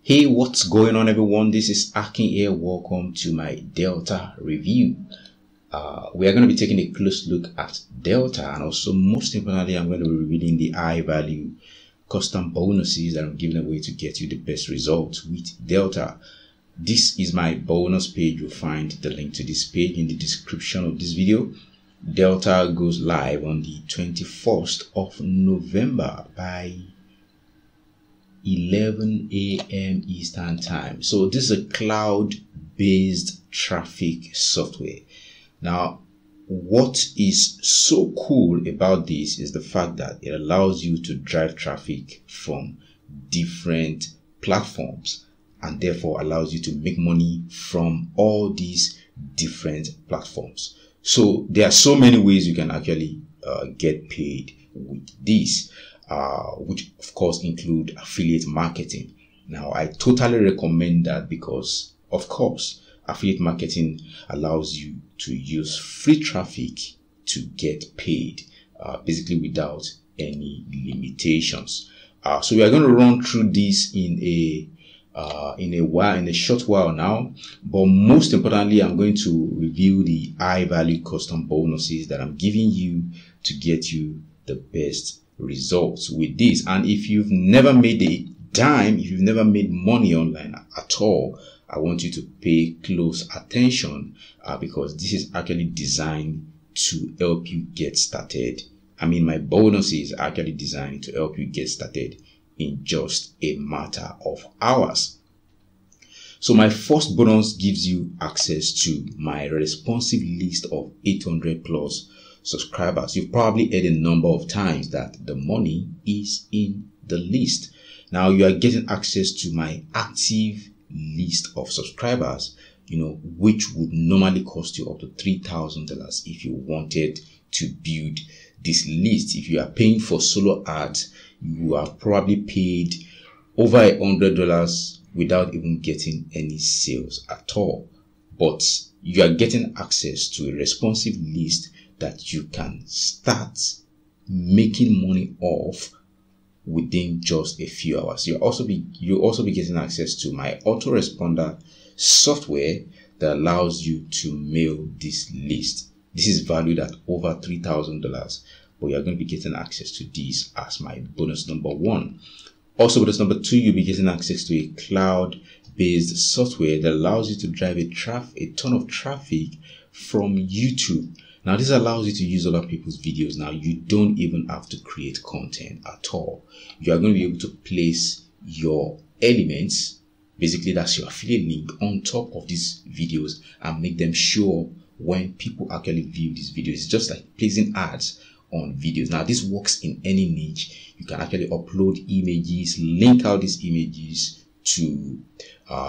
Hey, what's going on, everyone? This is Akin here. Welcome to my Delta review. We are going to be taking a close look at Delta, and also most importantly, I'm going to be revealing the high value custom bonuses that I'm giving away to get you the best results with Delta. This is my bonus page. You'll find the link to this page in the description of this video. Delta goes live on the 21st of November by 11 a.m. Eastern Time. So this is a cloud-based traffic software. Now, what is so cool about this is the fact that it allows you to drive traffic from different platforms and therefore allows you to make money from all these different platforms. So there are so many ways you can actually get paid with this. Which of course include affiliate marketing. Now, I totally recommend that because, of course, affiliate marketing allows you to use free traffic to get paid, basically without any limitations. So we are going to run through this in a short while now. But most importantly, I'm going to review the high value custom bonuses that I'm giving you to get you the best results with this. And if you've never made a dime, if you've never made money online at all, I want you to pay close attention because this is actually designed to help you get started. I mean, my bonuses are actually designed to help you get started in just a matter of hours. So my first bonus gives you access to my responsive list of 800 plus subscribers. You've probably heard a number of times that the money is in the list. Now you are getting access to my active list of subscribers, which would normally cost you up to $3,000 if you wanted to build this list. If you are paying for solo ads, you are probably paid over $100 without even getting any sales at all. But you are getting access to a responsive list that you can start making money off within just a few hours. You'll also be getting access to my autoresponder software that allows you to mail this list. This is valued at over $3,000, but you're going to be getting access to this as my bonus number one. Also, bonus number two, you'll be getting access to a cloud-based software that allows you to drive a ton of traffic from YouTube. Now, this allows you to use other people's videos. Now, you don't even have to create content at all. You are going to be able to place your elements, basically that's your affiliate link, on top of these videos and make them show up when people actually view these videos. It's just like placing ads on videos. Now, this works in any niche. You can actually upload images, link out these images to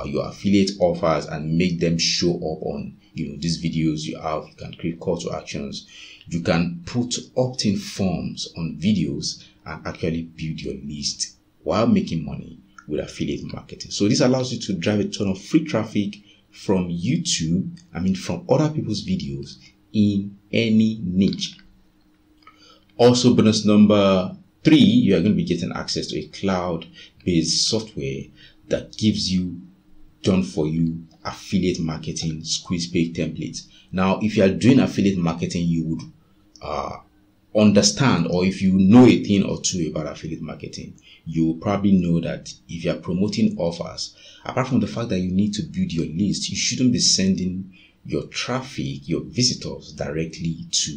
your affiliate offers and make them show up on these videos you have. You can create call to actions. You can put opt-in forms on videos and actually build your list while making money with affiliate marketing. So this allows you to drive a ton of free traffic from YouTube, from other people's videos in any niche. Also, bonus number three, you are going to be getting access to a cloud-based software that gives you done for you affiliate marketing squeeze pay templates. Now, if you are doing affiliate marketing, you would understand, or if you know a thing or two about affiliate marketing, you will probably know that if you are promoting offers, apart from the fact that you need to build your list, you shouldn't be sending your traffic, your visitors directly to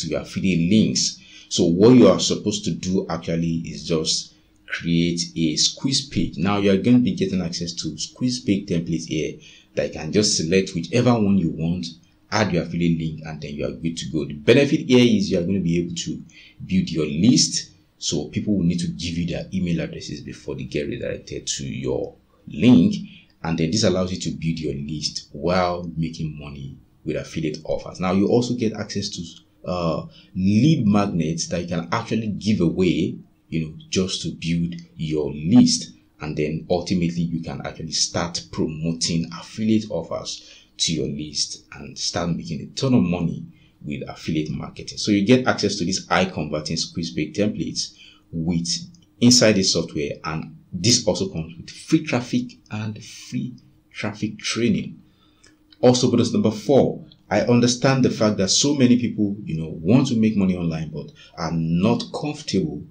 your affiliate links. So what you are supposed to do actually is just create a squeeze page. Now you are going to be getting access to squeeze page templates here that you can just select whichever one you want, add your affiliate link, and then you are good to go. The benefit here is you are going to be able to build your list, so people will need to give you their email addresses before they get redirected to your link, and then this allows you to build your list while making money with affiliate offers. Now you also get access to lead magnets that you can actually give away, just to build your list. And then ultimately you can actually start promoting affiliate offers to your list and start making a ton of money with affiliate marketing. So you get access to these high converting squeeze page templates with inside the software and this also comes with free traffic and free traffic training. Also, bonus number 4, I understand the fact that so many people, want to make money online, but are not comfortable,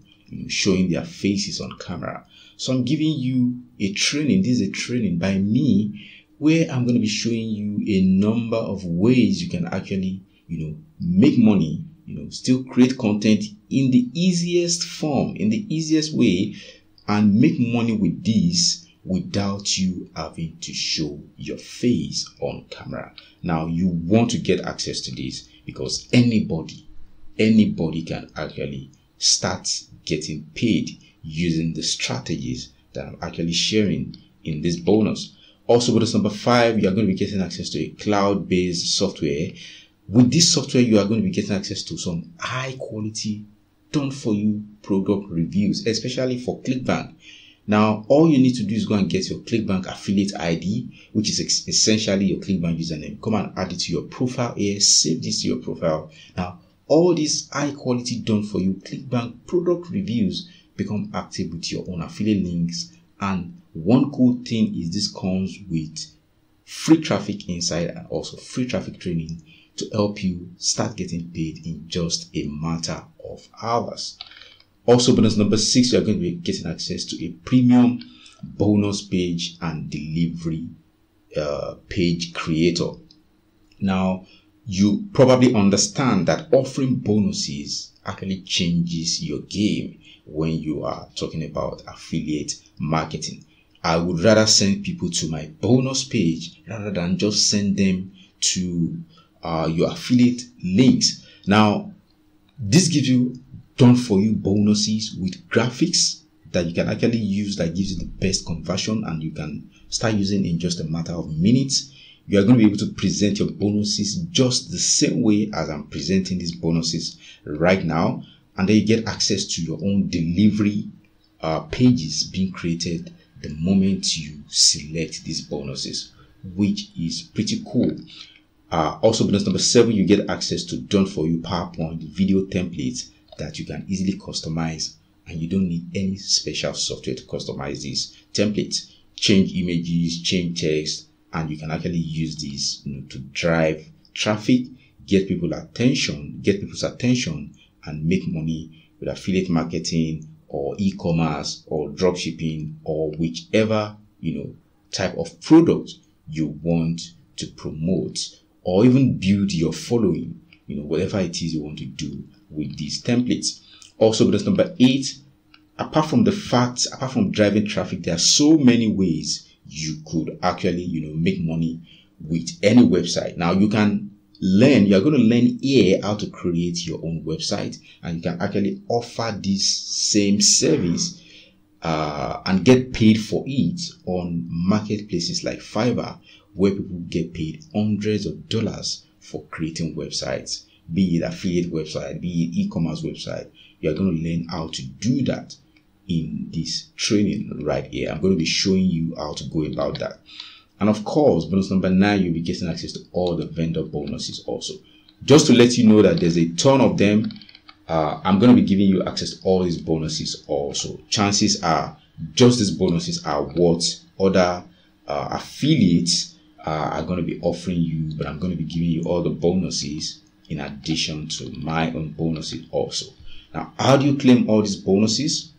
showing their faces on camera. So I'm giving you a training. This is a training by me where I'm going to be showing you a number of ways you can actually, make money, still create content in the easiest form, in the easiest way, and make money with this without you having to show your face on camera. Now, you want to get access to this because anybody can actually start getting paid using the strategies that I'm actually sharing in this bonus. Also, bonus number 5, you are going to be getting access to a cloud-based software. With this software, you are going to be getting access to some high-quality, done-for-you product reviews, especially for ClickBank. Now, all you need to do is go and get your ClickBank affiliate ID, which is essentially your ClickBank username. Come and add it to your profile here. Save this to your profile. Now, all these high-quality, done-for-you ClickBank product reviews become active with your own affiliate links. And one cool thing is this comes with free traffic inside and also free traffic training to help you start getting paid in just a matter of hours. Also, bonus number 6, you are going to be getting access to a premium bonus page and delivery page creator. Now, you probably understand that offering bonuses actually changes your game when you are talking about affiliate marketing. I would rather send people to my bonus page rather than just send them to your affiliate links. Now, this gives you done-for-you bonuses with graphics that you can actually use that gives you the best conversion, and you can start using in just a matter of minutes. You are going to be able to present your bonuses just the same way as I'm presenting these bonuses right now, and then you get access to your own delivery pages being created the moment you select these bonuses, which is pretty cool. Also, bonus number 7, you get access to done-for-you PowerPoint video templates that you can easily customize, and you don't need any special software to customize these templates. Change images, change text, and you can actually use these to drive traffic, get people's attention, and make money with affiliate marketing or e-commerce or dropshipping or whichever type of product you want to promote, or even build your following, whatever it is you want to do with these templates. Also, bonus number 8, apart from driving traffic, there are so many ways you could actually make money with any website. Now, you are going to learn here how to create your own website, and you can actually offer this same service and get paid for it on marketplaces like Fiverr, where people get paid hundreds of dollars for creating websites, be it affiliate website, be it e-commerce website. You are going to learn how to do that in this training right here. I'm going to be showing you how to go about that. And of course, bonus number 9, you'll be getting access to all the vendor bonuses also. Just to let you know that there's a ton of them, I'm going to be giving you access to all these bonuses also. Chances are just these bonuses are what other affiliates are going to be offering you, but I'm going to be giving you all the bonuses in addition to my own bonuses also. Now, how do you claim all these bonuses?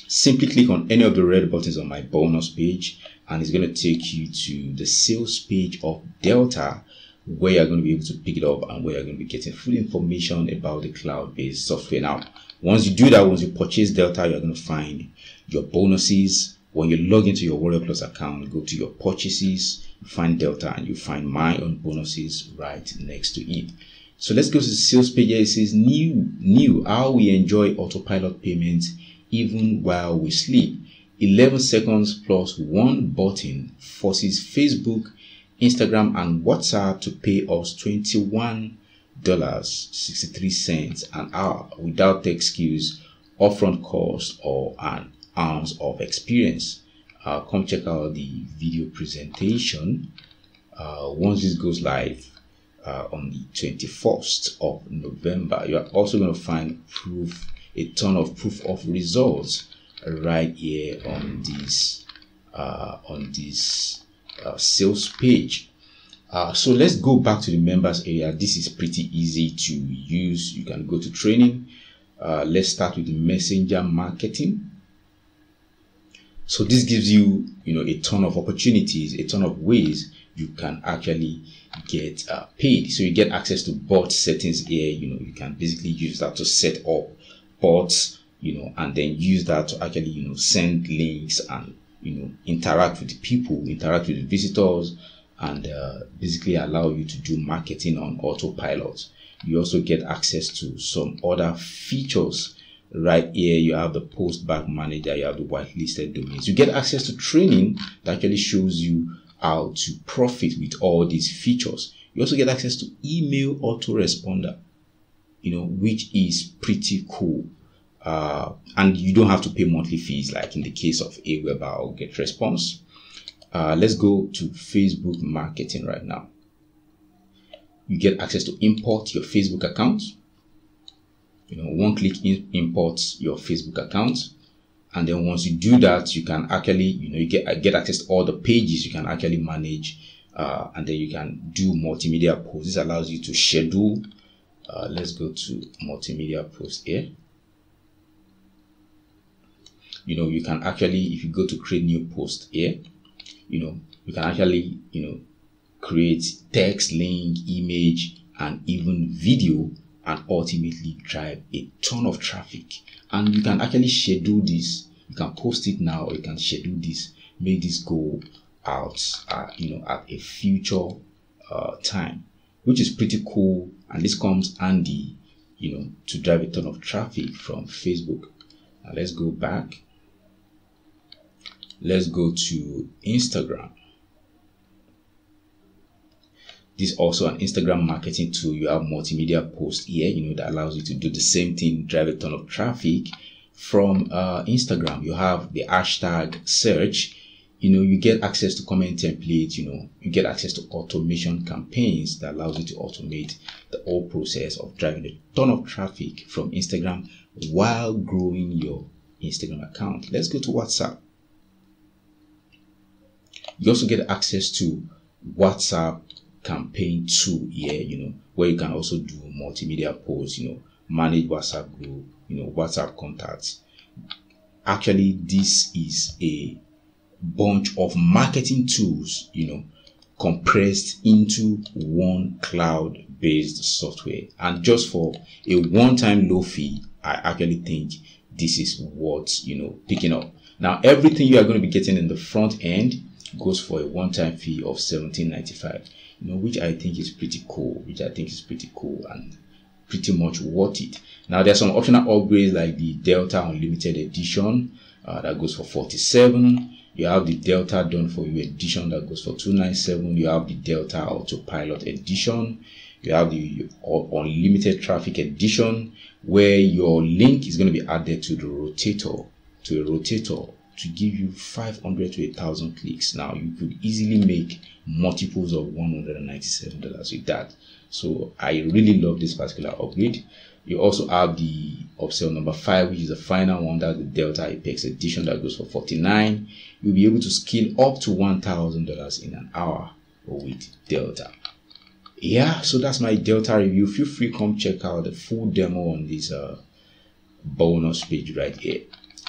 Simply click on any of the red buttons on my bonus page, and it's going to take you to the sales page of Delta, where you're going to be able to pick it up and where you're going to be getting full information about the cloud-based software. Now, once you do that, once you purchase Delta, you're going to find your bonuses. When you log into your Warrior Plus account, go to your purchases, you find Delta, and you find my own bonuses right next to it. So let's go to the sales page. Here it says new, how we enjoy autopilot payments even while we sleep. 11 seconds plus one button forces Facebook, Instagram, and WhatsApp to pay us $21.63 an hour without tech skills, upfront cost, or an ounce of experience. Come check out the video presentation once this goes live on the 21st of November. You are also going to find a ton of proof of results right here on this sales page. So let's go back to the members area. This is pretty easy to use. You can go to training. Let's start with the messenger marketing. So this gives you, a ton of opportunities, a ton of ways you can actually get paid. So you get access to bot settings here. You can basically use that to set up bots, and then use that to actually, send links and, interact with the people, interact with the visitors, and basically allow you to do marketing on autopilot. You also get access to some other features. Right here, you have the post bag manager, you have the whitelisted domains. You get access to training that actually shows you how to profit with all these features. You also get access to email autoresponder, which is pretty cool. And you don't have to pay monthly fees like in the case of Aweber or GetResponse. Let's go to Facebook marketing right now. You get access to import your Facebook account. One click imports your Facebook account, and then once you do that, you can actually, you get access to all the pages you can actually manage, and then you can do multimedia posts. This allows you to schedule. Let's go to multimedia post here. You can actually, if you go to create new post here, you can actually, create text, link, image, and even video, and ultimately drive a ton of traffic. And you can actually schedule this. You can post it now, or you can schedule this, make this go out, at a future time, which is pretty cool. And this comes handy, to drive a ton of traffic from Facebook. Now let's go back. Let's go to Instagram. This is also an Instagram marketing tool. You have multimedia posts here, that allows you to do the same thing, drive a ton of traffic from Instagram. You have the hashtag search. You get access to comment templates. You get access to automation campaigns that allows you to automate the whole process of driving a ton of traffic from Instagram while growing your Instagram account. Let's go to WhatsApp. You also get access to WhatsApp campaign tool here, where you can also do multimedia posts, manage WhatsApp group, WhatsApp contacts. Actually, this is a bunch of marketing tools, compressed into one cloud-based software. And just for a one-time low fee, I actually think this is worth, picking up. Now, everything you are going to be getting in the front end goes for a one-time fee of $17.95. Which I think is pretty cool, and pretty much worth it. Now, there's some optional upgrades like the Delta Unlimited Edition that goes for $47. You have the Delta Done For You Edition that goes for $297. You have the Delta Autopilot Edition. You have the Unlimited Traffic Edition, where your link is going to be added to the rotator, to give you 500 to 1,000 clicks. Now, you could easily make multiples of $197 with that. So I really love this particular upgrade. You also have the upsell number 5, which is the final one. That's the Delta Apex Edition that goes for $49. You'll be able to scale up to $1,000 in an hour with Delta. Yeah, so that's my Delta review. Feel free to come check out the full demo on this bonus page right here.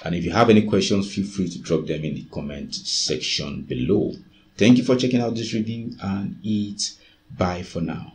And if you have any questions, feel free to drop them in the comment section below. Thank you for checking out this review, and bye for now.